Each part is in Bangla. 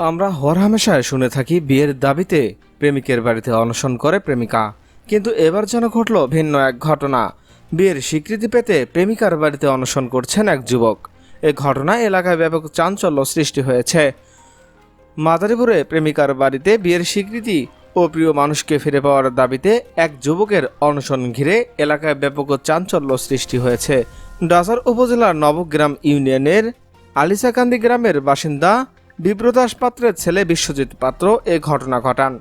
আমরা হরহামেশায় শুনে থাকি বিয়ের দাবিতে প্রেমিকের বাড়িতে অনশন করে প্রেমিকা, কিন্তু এবার যেন ঘটল ভিন্ন এক ঘটনা। বিয়ের স্বীকৃতি পেতে প্রেমিকার বাড়িতে অনশন করছেন এক যুবক। এ ঘটনায় এলাকায় ব্যাপক চাঞ্চল্য সৃষ্টি হয়েছে। মাদারীপুরে প্রেমিকার বাড়িতে বিয়ের স্বীকৃতি ও প্রিয় মানুষকে ফিরে পাওয়ার দাবিতে এক যুবকের অনশন ঘিরে এলাকায় ব্যাপক চাঞ্চল্য সৃষ্টি হয়েছে। ডাসার উপজেলার নবগ্রাম ইউনিয়নের আলিসাকান্দি গ্রামের বাসিন্দা বিপ্রদাস পাত্রের ছেলে বিশ্বজিৎ পাত্র এ ঘটনা ঘটান।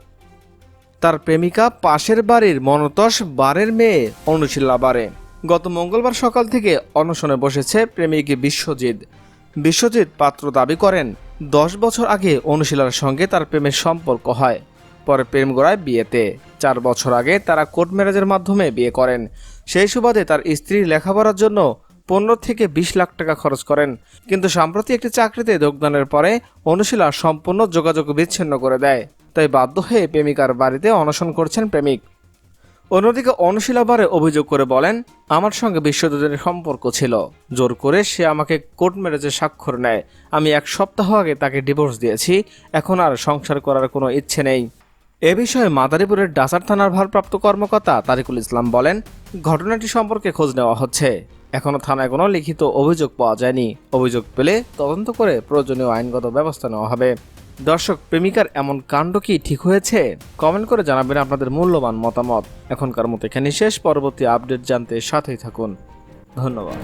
তার প্রেমিকা পাশের বাড়ির মনতোষ বারের মেয়ে অনুশীলা বারে। গত মঙ্গলবার সকাল থেকে অনশনে বসেছে প্রেমিক বিশ্বজিৎ পাত্র দাবি করেন 10 বছর আগে অনুশীলার সঙ্গে তার প্রেমের সম্পর্ক হয়। পরে প্রেম গড়ায় বিয়েতে। 4 বছর আগে তারা কোর্ট ম্যারেজের মাধ্যমে বিয়ে করেন। সেই সুবাদে তার স্ত্রীর লেখাপড়ার জন্য 15 থেকে 20 লাখ টাকা খরচ করেন, কিন্তু সম্প্রতি একটি চাকরিতে যোগদানের পরে অনুশীলা সম্পূর্ণ যোগাযোগ বিচ্ছিন্ন করে দেয়। তাই বাধ্য হয়ে প্রেমিকার বাড়িতে অনশন করছেন প্রেমিক। অন্যদিকে অনুশীলা বারে অভিযোগ করে বলেন, আমার সঙ্গে বিশ্বজিতের সম্পর্ক ছিল, জোর করে সে আমাকে কোর্ট ম্যারেজে স্বাক্ষর নেয়। আমি 1 সপ্তাহ আগে তাকে ডিভোর্স দিয়েছি, এখন আর সংসার করার কোনো ইচ্ছে নেই। এ বিষয়ে মাদারীপুরের ডাসার থানার ভারপ্রাপ্ত কর্মকর্তা তারিকুল ইসলাম বলেন, ঘটনাটি সম্পর্কে খোঁজ নেওয়া হচ্ছে। এখনো থানায় কোনো লিখিত অভিযোগ পাওয়া যায়নি। অভিযোগ পেলে তদন্ত করে প্রয়োজনীয় আইনগত ব্যবস্থা নেওয়া হবে। দর্শক, প্রেমিকার এমন কাণ্ড কি ঠিক হয়েছে? কমেন্ট করে জানাবেন আপনাদের মূল্যবান মতামত। এখনকার মতো এখানে শেষ। পরবর্তী আপডেট জানতে সাথেই থাকুন। ধন্যবাদ।